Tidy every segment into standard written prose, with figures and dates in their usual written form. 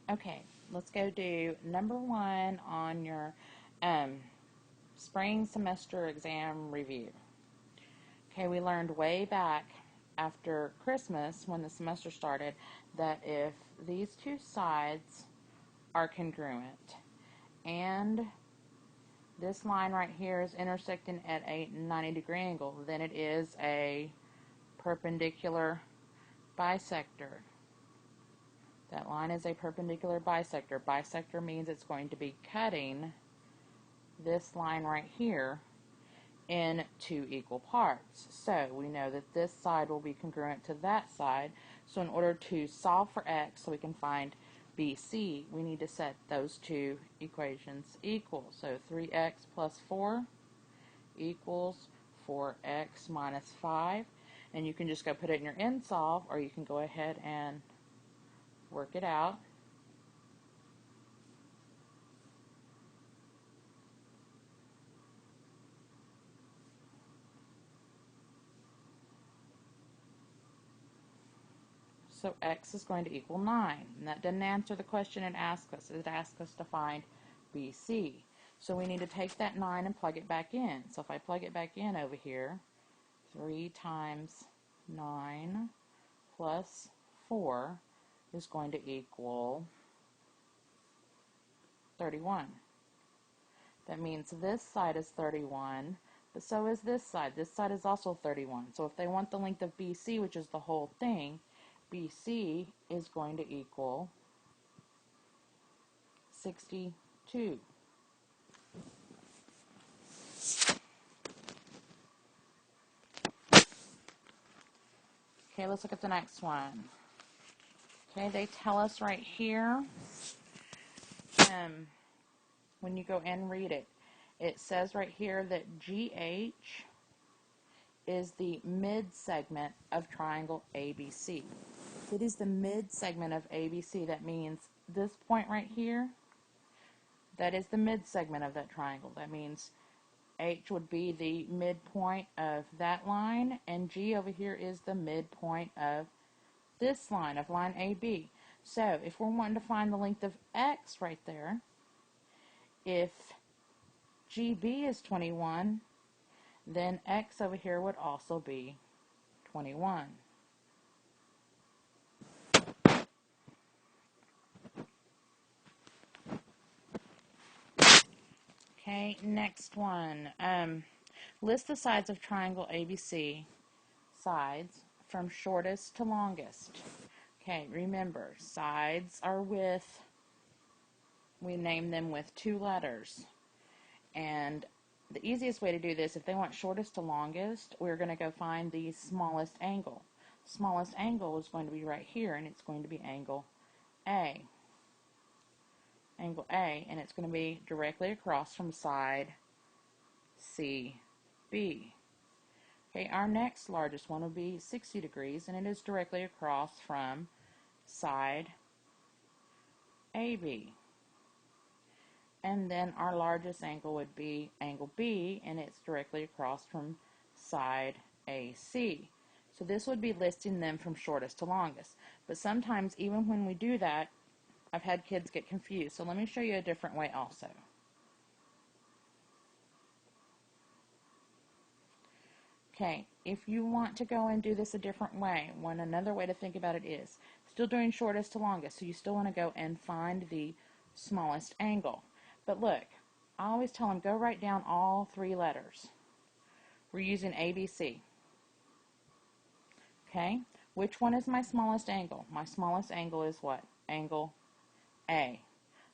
Okay, let's go do number 1 on your um, spring semester exam review. Okay, we learned way back after Christmas when the semester started that if these two sides are congruent and this line right here is intersecting at a 90-degree angle, then it is a perpendicular bisector. That line is a perpendicular bisector. Bisector means it's going to be cutting this line right here in two equal parts. So we know that this side will be congruent to that side. So in order to solve for x so we can find BC, we need to set those two equations equal. So 3x plus 4 equals 4x minus 5. And you can just go put it in your end solve, or you can go ahead and work it out. So x is going to equal 9. And that didn't answer the question it asked us. It asked us to find BC. So we need to take that 9 and plug it back in. So if I plug it back in over here, 3 times 9 plus 4 is going to equal 31. That means this side is 31, but so is this side. This side is also 31. So if they want the length of BC, which is the whole thing, BC is going to equal 62. Okay, let's look at the next one. Okay, they tell us right here, when you go and read it, it says right here that GH is the mid-segment of triangle ABC. If it is the mid-segment of ABC, that means this point right here, that is the mid-segment of that triangle. That means H would be the midpoint of that line, and G over here is the midpoint of this line, of line AB. So if we're wanting to find the length of X right there, if GB is 21, then X over here would also be 21. Okay, next one. List the sides of triangle ABC, sides from shortest to longest. Okay, remember, sides are with, we name them with 2 letters. And the easiest way to do this, if they want shortest to longest, we're going to go find the smallest angle. Smallest angle is going to be right here, and it's going to be angle A. Angle A, and it's going to be directly across from side CB. Okay, our next largest one will be 60 degrees, and it is directly across from side AB. And then our largest angle would be angle B, and it's directly across from side AC. So this would be listing them from shortest to longest. But sometimes, even when we do that, I've had kids get confused. So let me show you a different way also. Okay, if you want to go and do this a different way, another way to think about it is still doing shortest to longest. So you still want to go and find the smallest angle. But look, I always tell them, go write down all 3 letters. We're using ABC. Okay, which one is my smallest angle? My smallest angle is what? Angle A.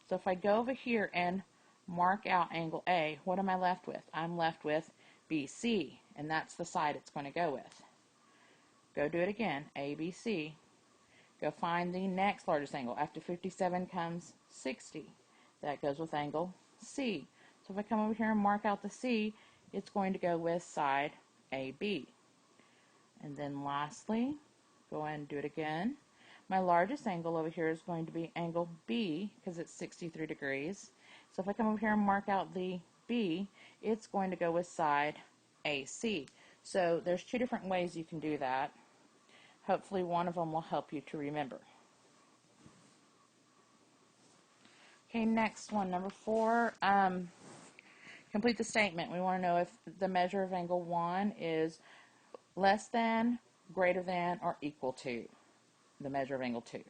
So if I go over here and mark out angle A, what am I left with? I'm left with BC, and that's the side it's going to go with. Go do it again, ABC. Go find the next largest angle. After 57 comes 60. That goes with angle C. So if I come over here and mark out the C, it's going to go with side AB. And then lastly, go ahead and do it again. My largest angle over here is going to be angle B because it's 63 degrees. So if I come over here and mark out the B, it's going to go with side AC. So there's 2 different ways you can do that. Hopefully one of them will help you to remember. Okay, next one, number 4. Complete the statement. We want to know if the measure of angle 1 is less than, greater than, or equal to the measure of angle 2.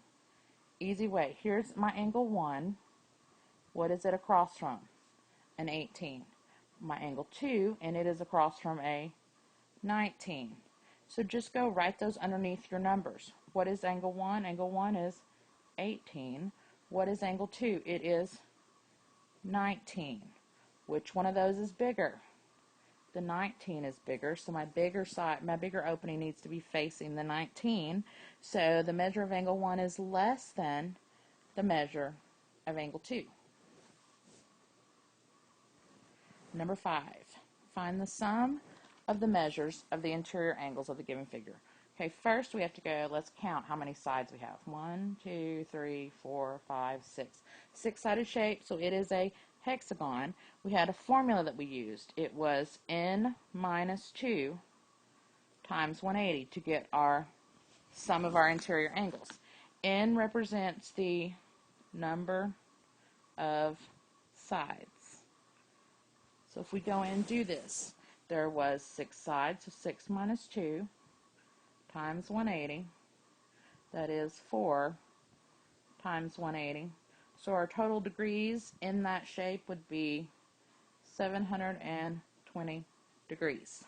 Easy way. Here's my angle 1. What is it across from? An 18. My angle 2, and it is across from a 19. So just go write those underneath your numbers. What is angle 1? Angle 1 is 18. What is angle 2? It is 19. Which one of those is bigger? The 19 is bigger, so my bigger opening needs to be facing the 19. So the measure of angle 1 is less than the measure of angle 2. Number 5, find the sum of the measures of the interior angles of the given figure. Okay, first we have to go, let's count how many sides we have. 1, 2, 3, 4, 5, 6. Six-sided shape, so it is a hexagon. We had a formula that we used. It was n minus 2 times 180 to get our sum of our interior angles. N represents the number of sides. So if we go in and do this, there was 6 sides, so 6 minus 2 times 180, that is 4 times 180. So our total degrees in that shape would be 720 degrees.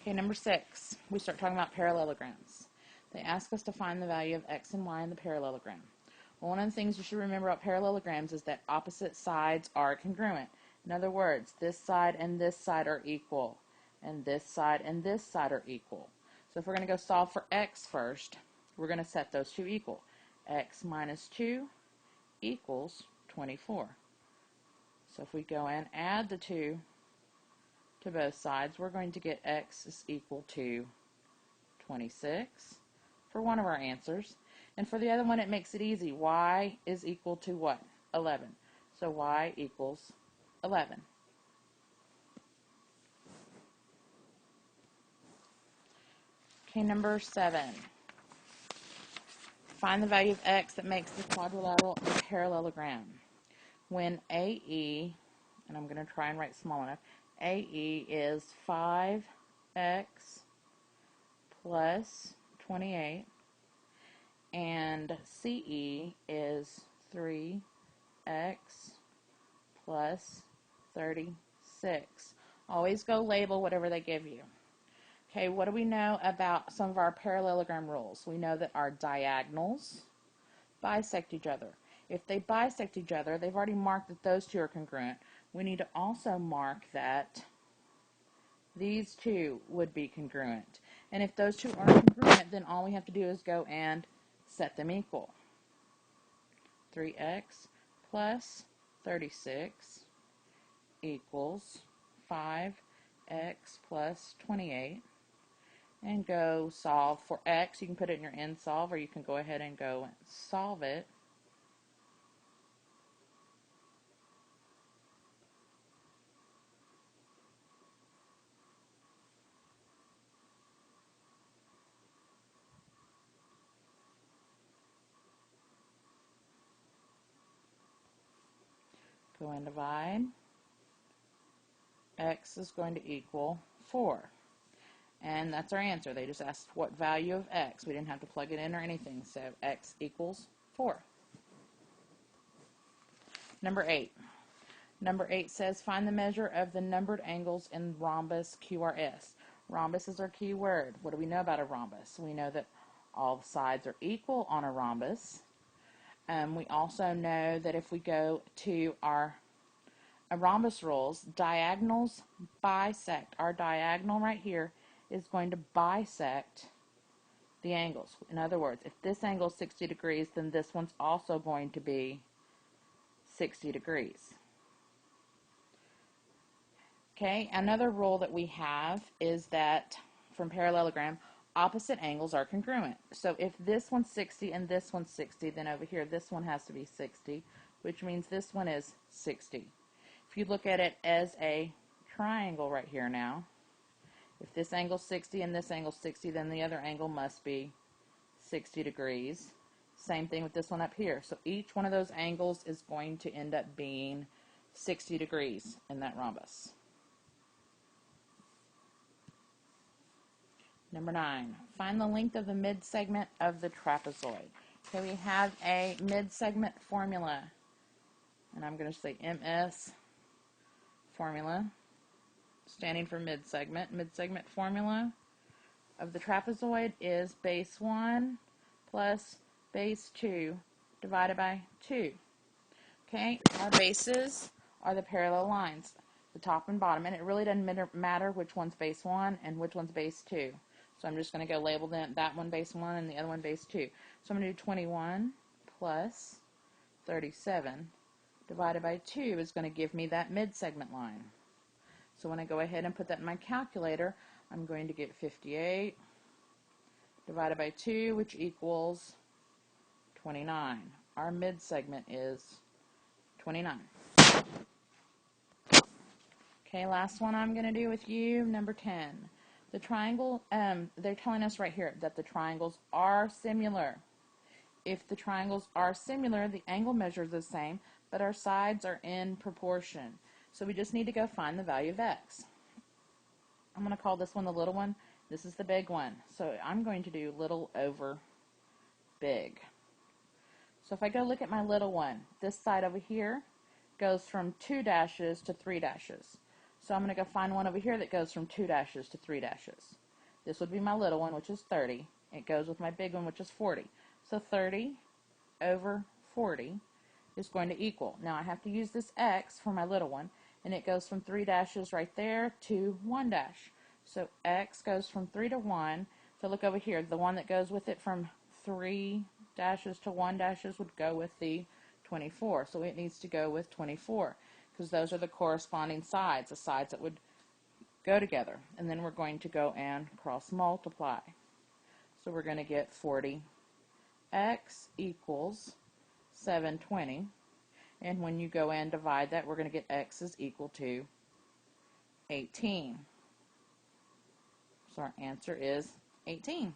Okay, number 6, we start talking about parallelograms. They ask us to find the value of x and y in the parallelogram. Well, one of the things you should remember about parallelograms is that opposite sides are congruent. In other words, this side and this side are equal, and this side and this side are equal. So if we're going to go solve for x first, we're going to set those two equal. X minus 2 equals 24. So if we go and add the 2 to both sides, we're going to get x is equal to 26 for one of our answers. And for the other one, it makes it easy. Y is equal to what? 11. So y equals 11. Okay, number 7. Find the value of x that makes the quadrilateral a parallelogram. When AE, and I'm going to try and write small enough, AE is 5x plus 28, and CE is 3x plus 36. Always go label whatever they give you. Okay, what do we know about some of our parallelogram rules? We know that our diagonals bisect each other. If they bisect each other, they've already marked that those two are congruent. We need to also mark that these two would be congruent. And if those two are congruent, then all we have to do is go and set them equal. 3x plus 36 equals 5x plus 28. And go solve for x. You can put it in your end solve, or you can go ahead and go solve it. Go and divide. X is going to equal 4. And that's our answer. They just asked what value of x. We didn't have to plug it in or anything. So x equals 4. Number 8. Number 8 says find the measure of the numbered angles in rhombus QRS. Rhombus is our key word. What do we know about a rhombus? We know that all sides are equal on a rhombus. We also know that if we go to our rhombus rules, diagonals bisect. Our diagonal right here is going to bisect the angles. In other words, if this angle is 60 degrees, then this one's also going to be 60 degrees. Okay, another rule that we have is that from parallelogram, opposite angles are congruent. So if this one's 60 and this one's 60, then over here this one has to be 60, which means this one is 60. If you look at it as a triangle right here now, if this angle's 60 and this angle's 60, then the other angle must be 60 degrees. Same thing with this one up here. So each one of those angles is going to end up being 60 degrees in that rhombus. Number 9, find the length of the mid-segment of the trapezoid. Okay, we have a mid-segment formula, and I'm going to say MS formula, standing for mid-segment. Mid-segment formula of the trapezoid is base 1 plus base 2 divided by 2. Okay, our bases are the parallel lines, the top and bottom, and it really doesn't matter which one's base 1 and which one's base 2. So I'm just going to go label them, that one base 1 and the other one base 2. So I'm going to do 21 plus 37 divided by 2 is going to give me that mid-segment line. So when I go ahead and put that in my calculator, I'm going to get 58 divided by 2, which equals 29. Our mid-segment is 29. Okay, last one I'm going to do with you, number 10. The triangle, they're telling us right here that the triangles are similar. If the triangles are similar, the angle measure is the same, but our sides are in proportion. So we just need to go find the value of x. I'm going to call this one the little one. This is the big one. So I'm going to do little over big. So if I go look at my little one, this side over here goes from 2 dashes to 3 dashes. So I'm going to go find one over here that goes from 2 dashes to 3 dashes. This would be my little one, which is 30. It goes with my big one, which is 40. So 30 over 40 is going to equal. Now I have to use this x for my little one, and it goes from 3 dashes right there to 1 dash. So x goes from 3 to 1. So look over here, the one that goes with it from 3 dashes to 1 dashes would go with the 24. So it needs to go with 24 because those are the corresponding sides, the sides that would go together. And then we're going to go and cross multiply. So we're going to get 40x equals 720. And when you go and divide that, we're going to get x is equal to 18. So our answer is 18.